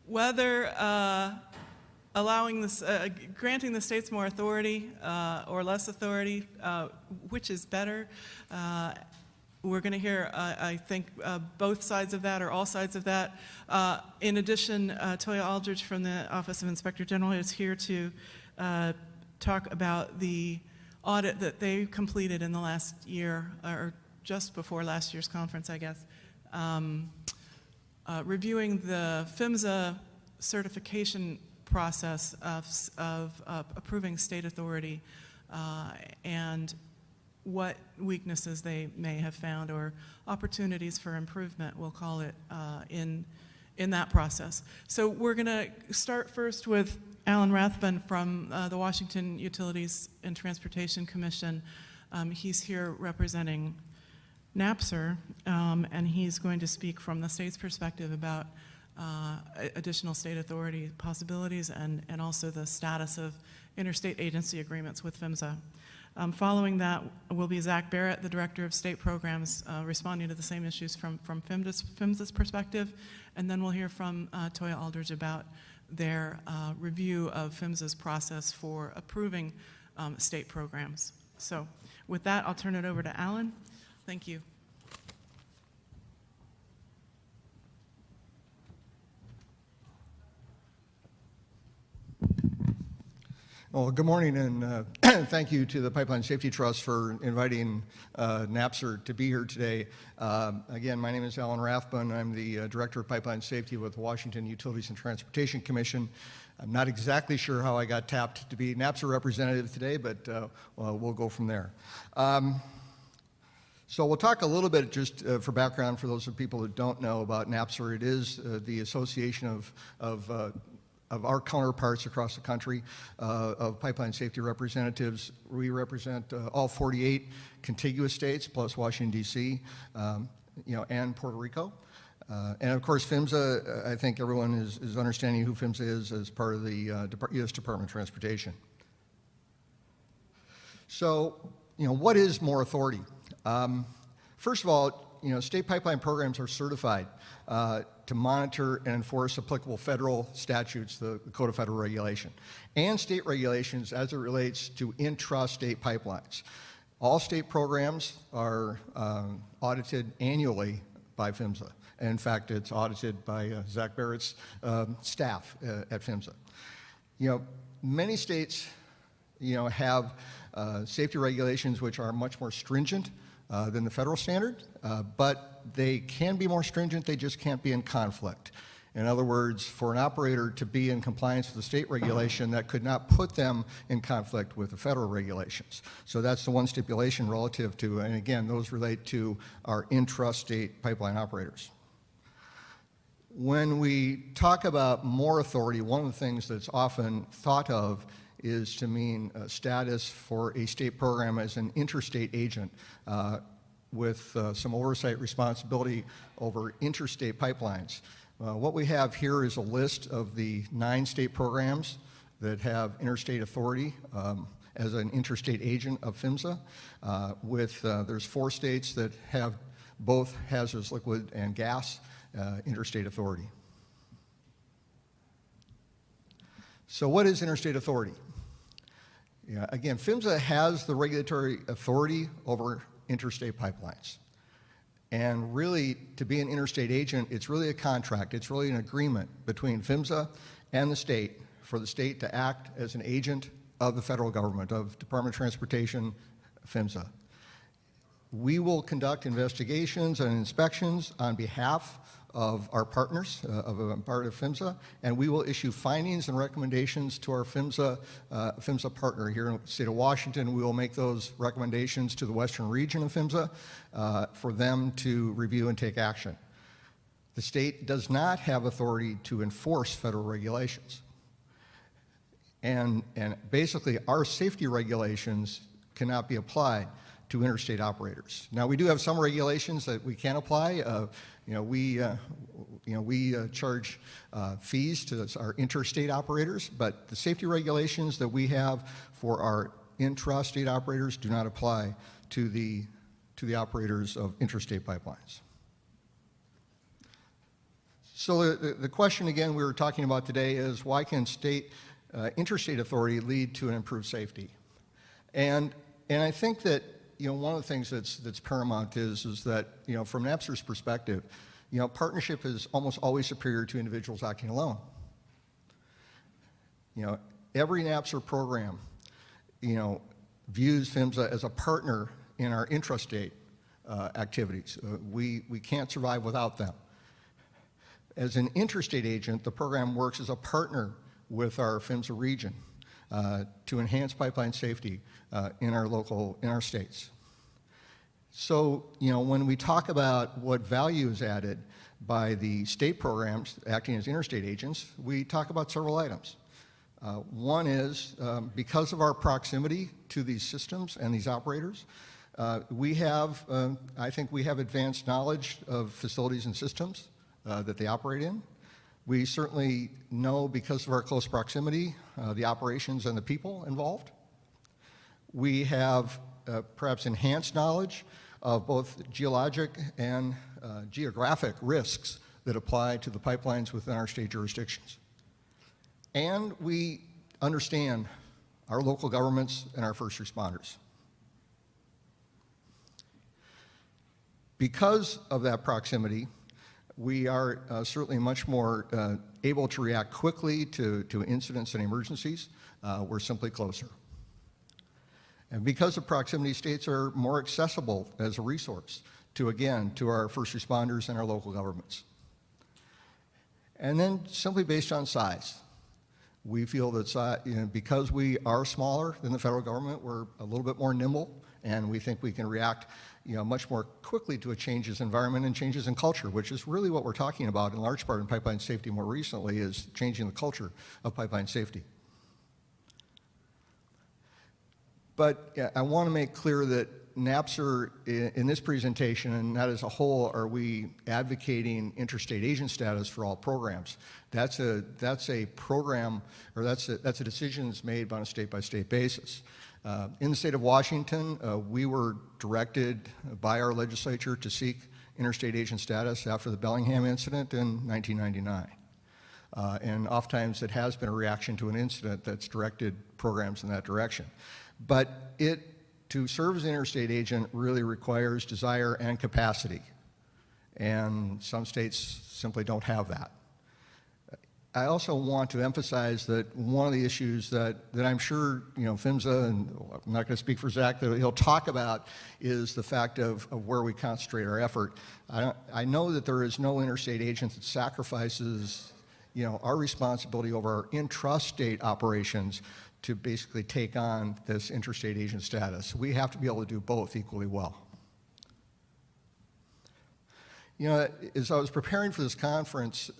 whether allowing this, granting the states more authority or less authority, which is better. We're going to hear, I think, both sides of that or all sides of that. In addition, Toya Aldridge from the Office of Inspector General is here to talk about the audit that they completed in the last year, or just before last year's conference, I guess, reviewing the PHMSA certification process of approving state authority and what weaknesses they may have found or opportunities for improvement, we'll call it, in that process. So we're going to start first with Alan Rathbun from the Washington Utilities and Transportation Commission. He's here representing NAPSR, and he's going to speak from the state's perspective about additional state authority possibilities and also the status of interstate agency agreements with PHMSA. Following that will be Zach Barrett, the Director of State Programs, responding to the same issues from PHMSA's perspective, and then we'll hear from Toya Aldridge about their review of PHMSA's process for approving state programs. So with that, I'll turn it over to Alan. Thank you. Well, good morning, and thank you to the Pipeline Safety Trust for inviting NAPSR to be here today. Again, my name is Alan Rathbun. I'm the Director of Pipeline Safety with the Washington Utilities and Transportation Commission. I'm not exactly sure how I got tapped to be NAPSR representative today, but we'll go from there. So we'll talk a little bit just for background for those of people who don't know about NAPSR. It is the association of our counterparts across the country of pipeline safety representatives. We represent all 48 contiguous states plus Washington, D.C., and Puerto Rico. And of course, PHMSA, I think everyone is understanding who PHMSA is as part of the U.S. Department of Transportation. So, what is more authority? First of all, state pipeline programs are certified to monitor and enforce applicable federal statutes, the Code of Federal Regulation, and state regulations as it relates to intrastate pipelines. All state programs are audited annually by PHMSA. And in fact, it's audited by Zach Barrett's staff at PHMSA. Many states, have safety regulations which are much more stringent than the federal standard, but they can be more stringent, they just can't be in conflict. In other words, for an operator to be in compliance with the state regulation, that could not put them in conflict with the federal regulations. So that's the one stipulation relative to, and again, those relate to our intrastate pipeline operators. When we talk about more authority, one of the things that's often thought of is to mean status for a state program as an interstate agent with some oversight responsibility over interstate pipelines. What we have here is a list of the 9 state programs that have interstate authority as an interstate agent of PHMSA. There's 4 states that have both hazardous liquid and gas interstate authority. So what is interstate authority? Again, PHMSA has the regulatory authority over interstate pipelines. And really, to be an interstate agent, it's really a contract. It's really an agreement between PHMSA and the state for the state to act as an agent of the federal government, of Department of Transportation, PHMSA. We will conduct investigations and inspections on behalf of our partners, of a part of PHMSA, and we will issue findings and recommendations to our PHMSA partner here in the state of Washington. We will make those recommendations to the western region of PHMSA for them to review and take action. The state does not have authority to enforce federal regulations. And basically, our safety regulations cannot be applied to interstate operators. Now, we do have some regulations that we can apply. We charge fees to our interstate operators, but the safety regulations that we have for our intrastate operators do not apply to the operators of interstate pipelines. So the question again we were talking about today is why can interstate authority lead to an improved safety? And I think that one of the things that's paramount is that from NAPSR's perspective, partnership is almost always superior to individuals acting alone. Every NAPSR program views PHMSA as a partner in our intrastate activities. We can't survive without them. As an interstate agent, the program works as a partner with our PHMSA region to enhance pipeline safety in our states. So, when we talk about what value is added by the state programs acting as interstate agents, we talk about several items. One is because of our proximity to these systems and these operators, I think we have advanced knowledge of facilities and systems that they operate in. We certainly know, because of our close proximity, the operations and the people involved. We have perhaps enhanced knowledge of both geologic and geographic risks that apply to the pipelines within our state jurisdictions. And we understand our local governments and our first responders. Because of that proximity, we are certainly much more able to react quickly to incidents and emergencies. We're simply closer. And because of proximity, states are more accessible as a resource to our first responders and our local governments. And then simply based on size. We feel that because we are smaller than the federal government, we're a little bit more nimble, and we think we can react much more quickly to a changes environment and changes in culture, which is really what we're talking about in large part in pipeline safety more recently, is changing the culture of pipeline safety. But I want to make clear that NAPSR, in this presentation, and not as a whole, are we advocating interstate agent status for all programs. That's a program, or that's a decision that's made on a state-by-state basis. In the state of Washington, we were directed by our legislature to seek interstate agent status after the Bellingham incident in 1999. And oftentimes it has been a reaction to an incident that's directed programs in that direction. But to serve as an interstate agent really requires desire and capacity. And some states simply don't have that. I also want to emphasize that one of the issues that I'm sure PHMSA, and I'm not going to speak for Zach, that he'll talk about, is the fact of where we concentrate our effort. I know that there is no interstate agent that sacrifices our responsibility over our intrastate operations to basically take on this interstate agent status. We have to be able to do both equally well. As I was preparing for this conference,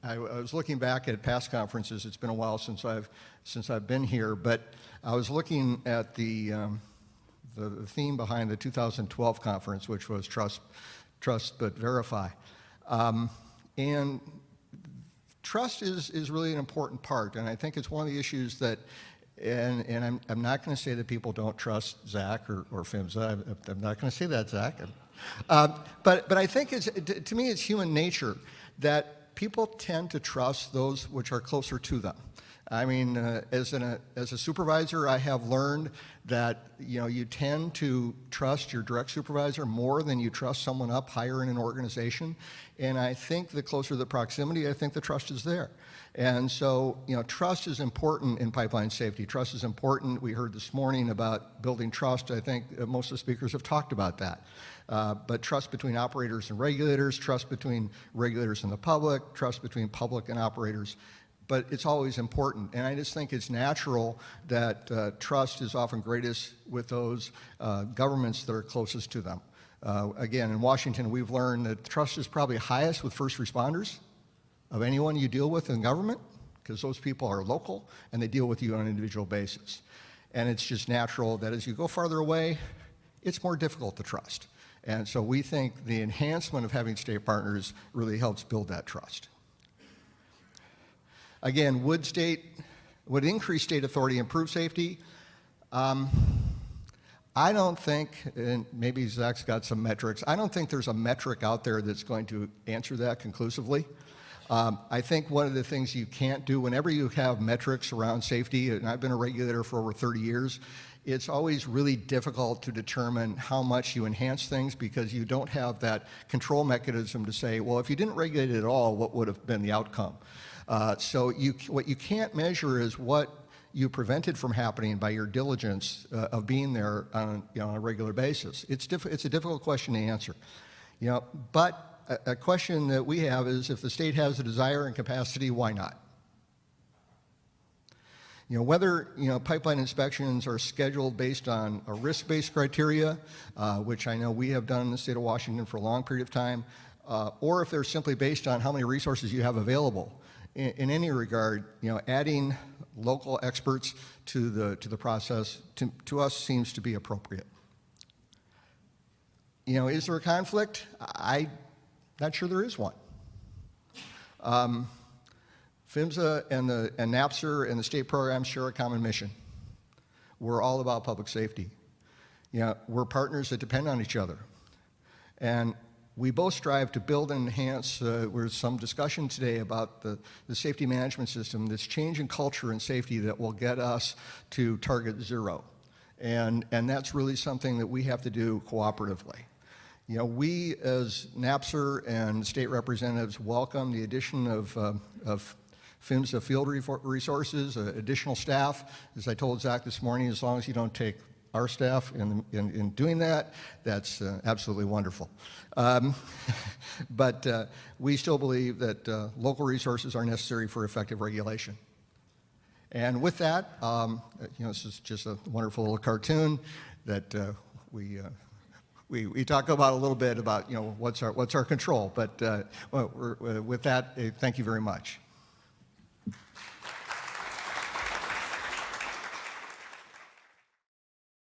I was looking back at past conferences. It's been a while since I've been here, but I was looking at the theme behind the 2012 conference, which was trust but verify, and trust is really an important part, and I think it's one of the issues that, and I'm not going to say that people don't trust Zach or PHMSA. I'm not going to say that, Zach. But I think to me it's human nature that people tend to trust those which are closer to them. I mean, as a supervisor, I have learned that you tend to trust your direct supervisor more than you trust someone up higher in an organization. And I think the closer the proximity, I think the trust is there. And so, trust is important in pipeline safety. Trust is important. We heard this morning about building trust. I think most of the speakers have talked about that. But trust between operators and regulators, trust between regulators and the public, trust between public and operators. But it's always important. And I just think it's natural that trust is often greatest with those governments that are closest to them. Again, in Washington, we've learned that trust is probably highest with first responders of anyone you deal with in government, because those people are local and they deal with you on an individual basis. And it's just natural that as you go farther away, it's more difficult to trust. And so we think the enhancement of having state partners really helps build that trust. Again, would increased state authority improve safety? I don't think, and maybe Zach's got some metrics, I don't think there's a metric out there that's going to answer that conclusively. I think one of the things you can't do whenever you have metrics around safety, and I've been a regulator for over 30 years, it's always really difficult to determine how much you enhance things because you don't have that control mechanism to say, well, if you didn't regulate it at all, what would have been the outcome? So what you can't measure is what you prevented from happening by your diligence of being there on, on a regular basis. It's a difficult question to answer. But a question that we have is if the state has the desire and capacity, why not? Whether pipeline inspections are scheduled based on a risk-based criteria, which I know we have done in the state of Washington for a long period of time, or if they're simply based on how many resources you have available. In any regard, adding local experts to the process to us seems to be appropriate. Is there a conflict? I'm not sure there is one. PHMSA and NAPSR and the state programs share a common mission. We're all about public safety. We're partners that depend on each other. And we both strive to build and enhance, there's some discussion today about the safety management system, this change in culture and safety that will get us to target zero. And that's really something that we have to do cooperatively. We as NAPSR and state representatives welcome the addition of PHMSA field resources, additional staff. As I told Zach this morning, as long as you don't take our staff in doing that, that's absolutely wonderful. But we still believe that local resources are necessary for effective regulation. And with that, this is just a wonderful little cartoon that we talk about a little bit about what's our control. But with that, thank you very much.